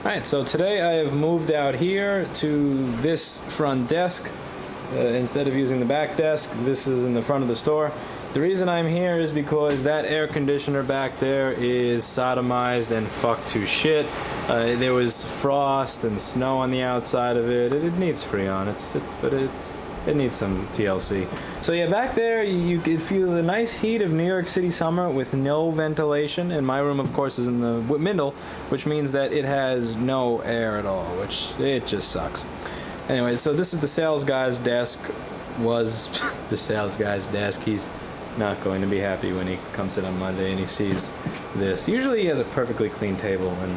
Alright, so today I have moved out here to this front desk. Instead of using the back desk, this is in the front of the store. The reason I'm here is because that air conditioner back there is sodomized and fucked to shit. There was frost and snow on the outside of it. It needs Freon, it needs some TLC. So yeah, back there you could feel the nice heat of New York City summer with no ventilation, and my room of course is in the middle, which means that it has no air at all, which it just sucks. Anyway, so this is the sales guy's desk, was the sales guy's desk. He's not going to be happy when he comes in on Monday and he sees this. Usually he has a perfectly clean table, and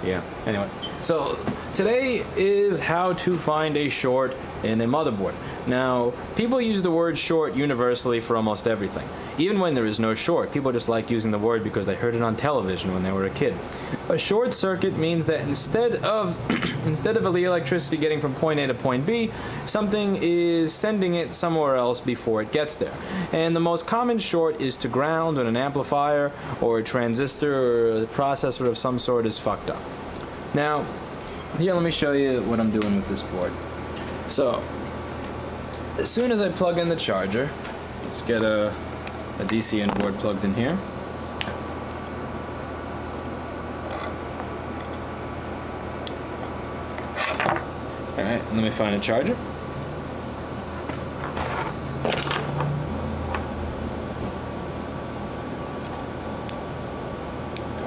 yeah, anyway. So today is how to find a short in a motherboard. Now, people use the word short universally for almost everything. Even when there is no short, people just like using the word because they heard it on television when they were a kid. A short circuit means that instead of the electricity getting from point A to point B, something is sending it somewhere else before it gets there. And the most common short is to ground when an amplifier or a transistor or a processor of some sort is fucked up. Now, here, let me show you what I'm doing with this board. So, as soon as I plug in the charger, let's get a DC in board plugged in here. Alright, let me find a charger.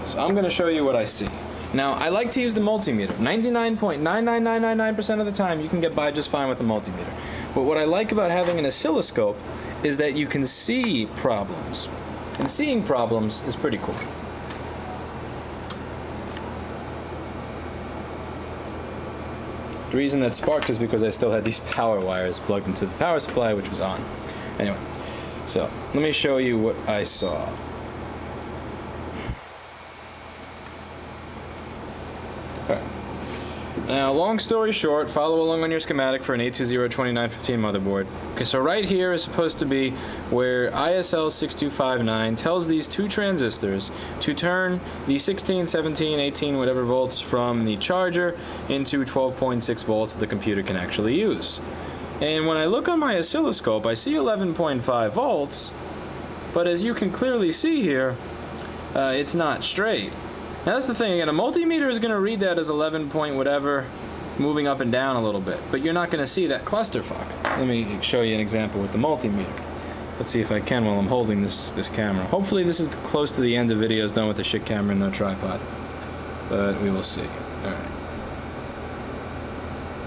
So I'm going to show you what I see. Now, I like to use the multimeter. 99.99999% of the time, you can get by just fine with a multimeter. But what I like about having an oscilloscope is that you can see problems. And seeing problems is pretty cool. The reason that sparked is because I still had these power wires plugged into the power supply, which was on. Anyway, so let me show you what I saw. Now, long story short, follow along on your schematic for an 820-2915 motherboard. Okay, so right here is supposed to be where ISL6259 tells these two transistors to turn the 16, 17, 18, whatever volts from the charger into 12.6 volts that the computer can actually use. And when I look on my oscilloscope, I see 11.5 volts, but as you can clearly see here, it's not straight. Now that's the thing, again, a multimeter is going to read that as 11 point whatever, moving up and down a little bit, but you're not going to see that clusterfuck. Let me show you an example with the multimeter. Let's see if I can while I'm holding this camera. Hopefully this is close to the end of videos done with a shit camera and no tripod, but we will see. Alright.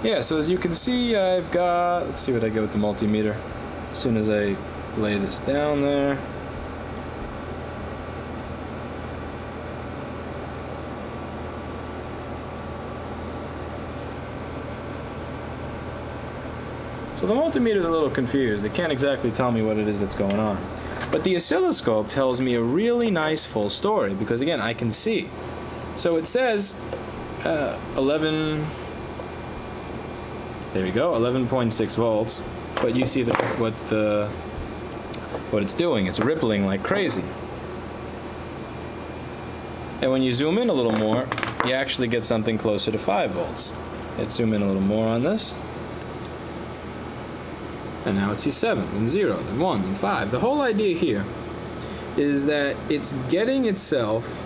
Yeah, so as you can see, I've got, let's see what I get with the multimeter. As soon as I lay this down there. So the multimeter is a little confused. It can't exactly tell me what it is that's going on. But the oscilloscope tells me a really nice full story because, again, I can see. So it says 11, there we go, 11.6 volts. But you see what it's doing. It's rippling like crazy. And when you zoom in a little more, you actually get something closer to 5 volts. Let's zoom in a little more on this. And now it's 7, then 0, then 1, then 5. The whole idea here is that it's getting itself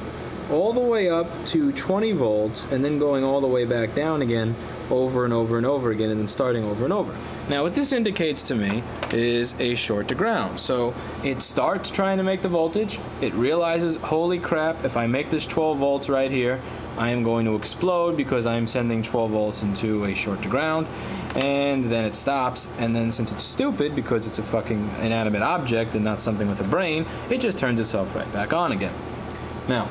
all the way up to 20 volts and then going all the way back down again over and over and over again and then starting over and over. Now what this indicates to me is a short to ground. So it starts trying to make the voltage. It realizes, holy crap, if I make this 12 volts right here, I am going to explode because I am sending 12 volts into a short to ground. And then it stops, and then since it's stupid because it's a fucking inanimate object and not something with a brain, it just turns itself right back on again. Now,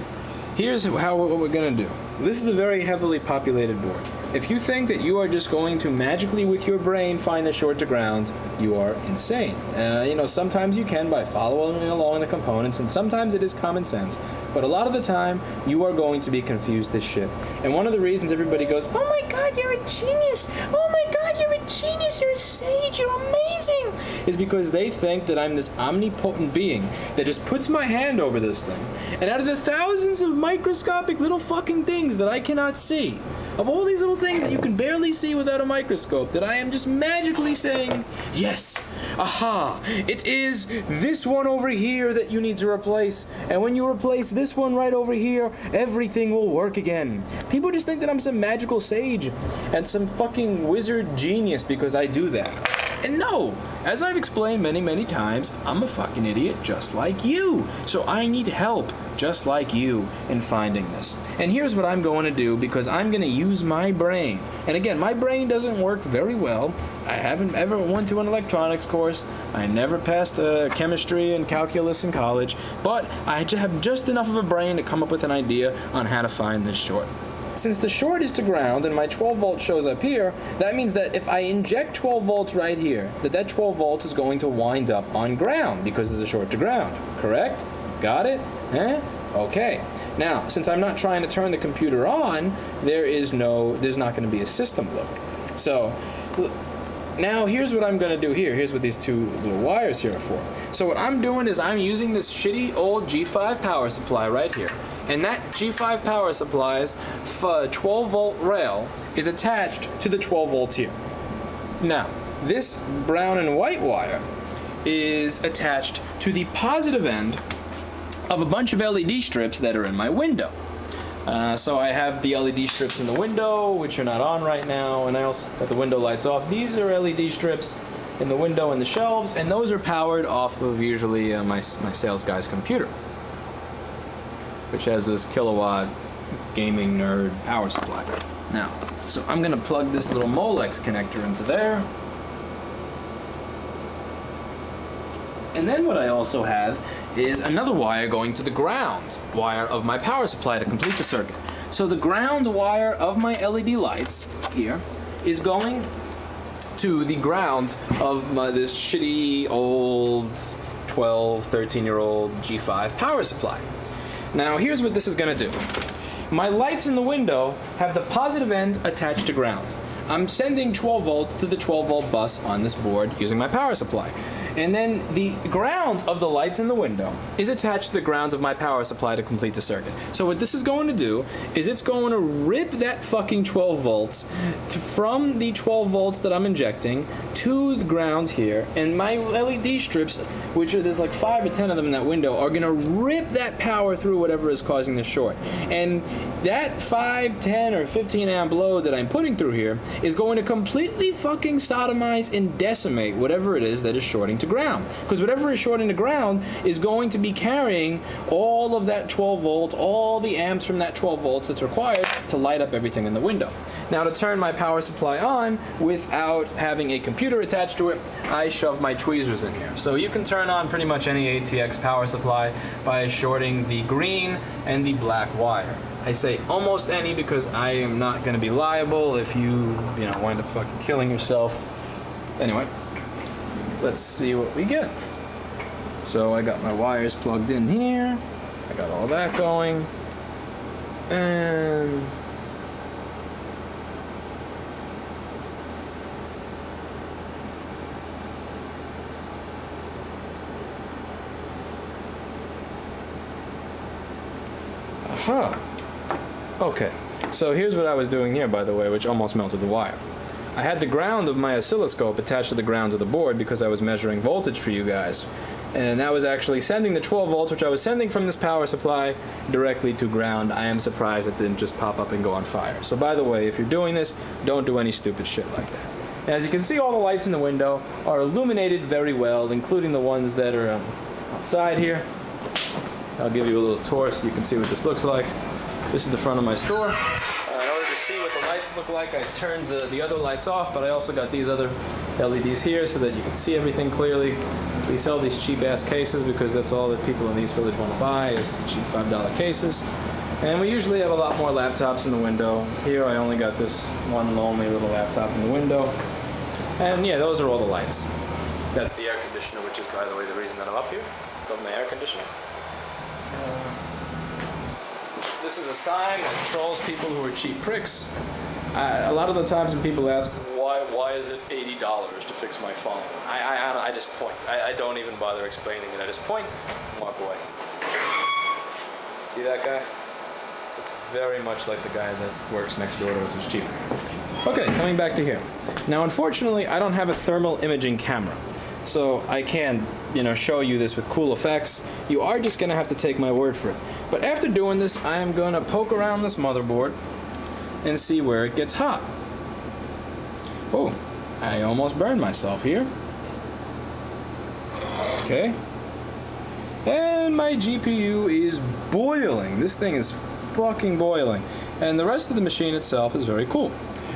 here's what we're gonna do. This is a very heavily populated board. If you think that you are just going to magically with your brain find the short to ground, you are insane. Sometimes you can by following along the components, and sometimes it is common sense. But a lot of the time, you are going to be confused as shit. And one of the reasons everybody goes, "Oh my God, you're a genius! Oh my God, God, you're a genius, you're a sage, you're amazing, is because they think that I'm this omnipotent being that just puts my hand over this thing. And out of the thousands of microscopic little fucking things that I cannot see, of all these little things that you can barely see without a microscope, that I am just magically saying, yes, aha, it is this one over here that you need to replace. And when you replace this one right over here, everything will work again. People just think that I'm some magical sage and some fucking wizard genius because I do that. And no, as I've explained many, many times, I'm a fucking idiot just like you. So I need help just like you in finding this. And here's what I'm going to do, because I'm going to use my brain. And again, my brain doesn't work very well. I haven't ever went to an electronics course. I never passed chemistry and calculus in college. But I have just enough of a brain to come up with an idea on how to find this short. Since the short is to ground and my 12 volt shows up here, that means that if I inject 12 volts right here, that 12 volts is going to wind up on ground because there's a short to ground. Correct? Got it? Eh? Okay. Now, since I'm not trying to turn the computer on, there's not going to be a system load. So, now here's what I'm going to do here. Here's what these two little wires here are for. So what I'm doing is I'm using this shitty old G5 power supply right here. And that G5 power supply's 12 volt rail is attached to the 12 volts here. Now, this brown and white wire is attached to the positive end of a bunch of LED strips that are in my window. So I have the LED strips in the window, which are not on right now, and I also got the window lights off. These are LED strips in the window and the shelves, and those are powered off of usually my sales guy's computer, which has this kilowatt gaming nerd power supply. Now, so I'm gonna plug this little Molex connector into there. And then what I also have is another wire going to the ground wire of my power supply to complete the circuit. So the ground wire of my LED lights here is going to the ground of this shitty old 12, 13-year-old G5 power supply. Now here's what this is going to do. My lights in the window have the positive end attached to ground. I'm sending 12 volts to the 12 volt bus on this board using my power supply. And then the ground of the lights in the window is attached to the ground of my power supply to complete the circuit. So what this is going to do is it's going to rip that fucking 12 volts from the 12 volts that I'm injecting to the ground here, and my LED strips, which there's like 5 or 10 of them in that window, are going to rip that power through whatever is causing the short. And that 5, 10, or 15 amp load that I'm putting through here is going to completely fucking sodomize and decimate whatever it is that is shorting to ground. Because whatever is shorting to ground is going to be carrying all of that 12 volts, all the amps from that 12 volts that's required to light up everything in the window. Now to turn my power supply on without having a computer attached to it, I shove my tweezers in here. So you can turn on pretty much any ATX power supply by shorting the green and the black wire. I say almost any because I am not going to be liable if you wind up fucking killing yourself. Anyway, let's see what we get. So I got my wires plugged in here. I got all that going. And okay, so here's what I was doing here, by the way, which almost melted the wire. I had the ground of my oscilloscope attached to the ground of the board because I was measuring voltage for you guys. And that was actually sending the 12 volts, which I was sending from this power supply, directly to ground. I am surprised it didn't just pop up and go on fire. So by the way, if you're doing this, don't do any stupid shit like that. And as you can see, all the lights in the window are illuminated very well, including the ones that are outside here. I'll give you a little tour so you can see what this looks like. This is the front of my store. In order to see what the lights look like, I turned the other lights off, but I also got these other LEDs here so that you can see everything clearly. We sell these cheap-ass cases because that's all that people in the East Village want to buy is the cheap $5 cases. And we usually have a lot more laptops in the window. Here I only got this one lonely little laptop in the window. And yeah, those are all the lights. That's the air conditioner, which is, by the way, the reason that I'm up here, above my air conditioner. This is a sign that trolls people who are cheap pricks. A lot of the times when people ask why why is it $80 to fix my phone? I just point. I don't even bother explaining it. I just point and walk away. See that guy? It's very much like the guy that works next door to us who's cheaper. Okay, coming back to here. Now, unfortunately, I don't have a thermal imaging camera, so I can't, show you this with cool effects. You are just gonna have to take my word for it. But after doing this, I am gonna poke around this motherboard and see where it gets hot. Oh, I almost burned myself here. Okay. And my GPU is boiling. This thing is fucking boiling. And the rest of the machine itself is very cool.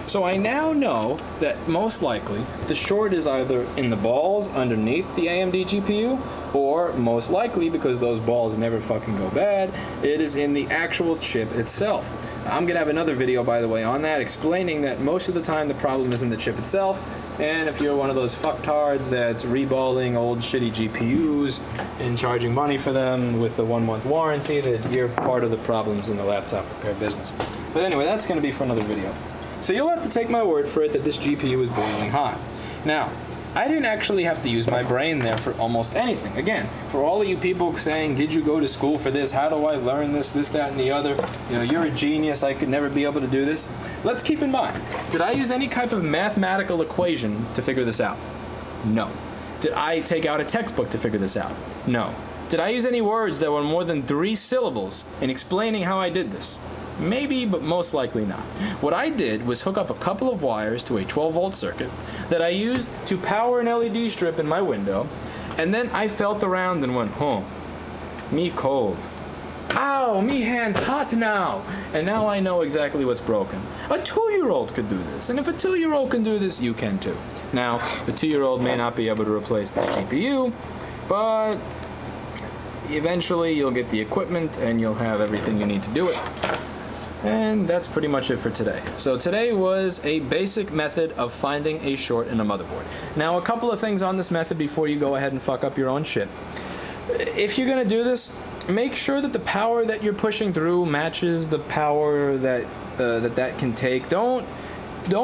So I now know that most likely the short is either in the balls underneath the AMD GPU, or most likely, because those balls never fucking go bad, it is in the actual chip itself. I'm gonna have another video, by the way, on that, explaining that most of the time the problem is in the chip itself, and if you're one of those fucktards that's reballing old shitty GPUs and charging money for them with the 1-month warranty, that you're part of the problems in the laptop repair business. But anyway, that's gonna be for another video. So you'll have to take my word for it that this GPU is boiling hot. Now, I didn't actually have to use my brain there for almost anything. Again, for all of you people saying, did you go to school for this? How do I learn this, that, and the other? You're a genius. I could never be able to do this. Let's keep in mind, did I use any type of mathematical equation to figure this out? No. Did I take out a textbook to figure this out? No. Did I use any words that were more than 3 syllables in explaining how I did this? Maybe, but most likely not. What I did was hook up a couple of wires to a 12-volt circuit that I used to power an LED strip in my window, and then I felt around and went, me cold. Ow, me hand hot now. And now I know exactly what's broken. A 2-year-old could do this, and if a 2-year-old can do this, you can too. Now, the 2-year-old may not be able to replace this GPU, but eventually you'll get the equipment and you'll have everything you need to do it. And that's pretty much it for today. So today was a basic method of finding a short in a motherboard. Now, a couple of things on this method before you go ahead and fuck up your own shit. If you're gonna do this, make sure that the power that you're pushing through matches the power that that can take. Don't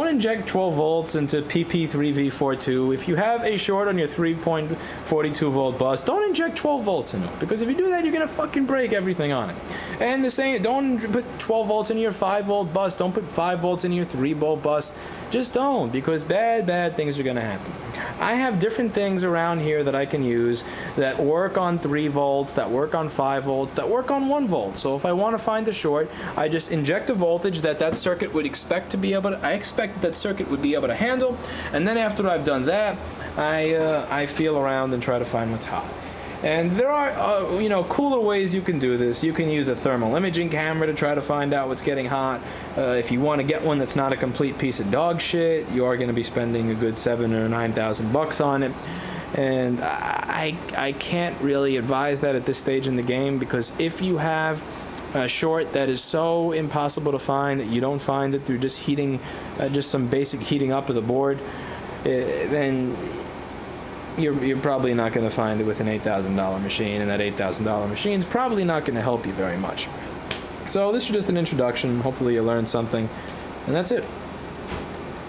inject 12 volts into p83LLbSx4WE. If you have a short on your 3.42 volt bus, don't inject 12 volts in it, because if you do that, you're gonna fucking break everything on it. And the same, don't put 12 volts in your 5 volt bus, don't put 5 volts in your 3 volt bus. Just don't, because bad things are gonna happen. I have different things around here that I can use that work on 3 volts, that work on 5 volts, that work on 1 volt. So if I want to find the short, I just inject a voltage that circuit would expect to be able to, I expect that circuit would be able to handle, and then after I've done that, I feel around and try to find what's hot. And there are, cooler ways you can do this. You can use a thermal imaging camera to try to find out what's getting hot. If you want to get one that's not a complete piece of dog shit, you are going to be spending a good $7,000 or $9,000 on it. And I can't really advise that at this stage in the game, because if you have a short that is so impossible to find that you don't find it through just heating, just some basic heating up of the board, then you're probably not going to find it with an $8,000 machine, and that $8,000 machine is probably not going to help you very much. So this is just an introduction. Hopefully you learned something, and that's it.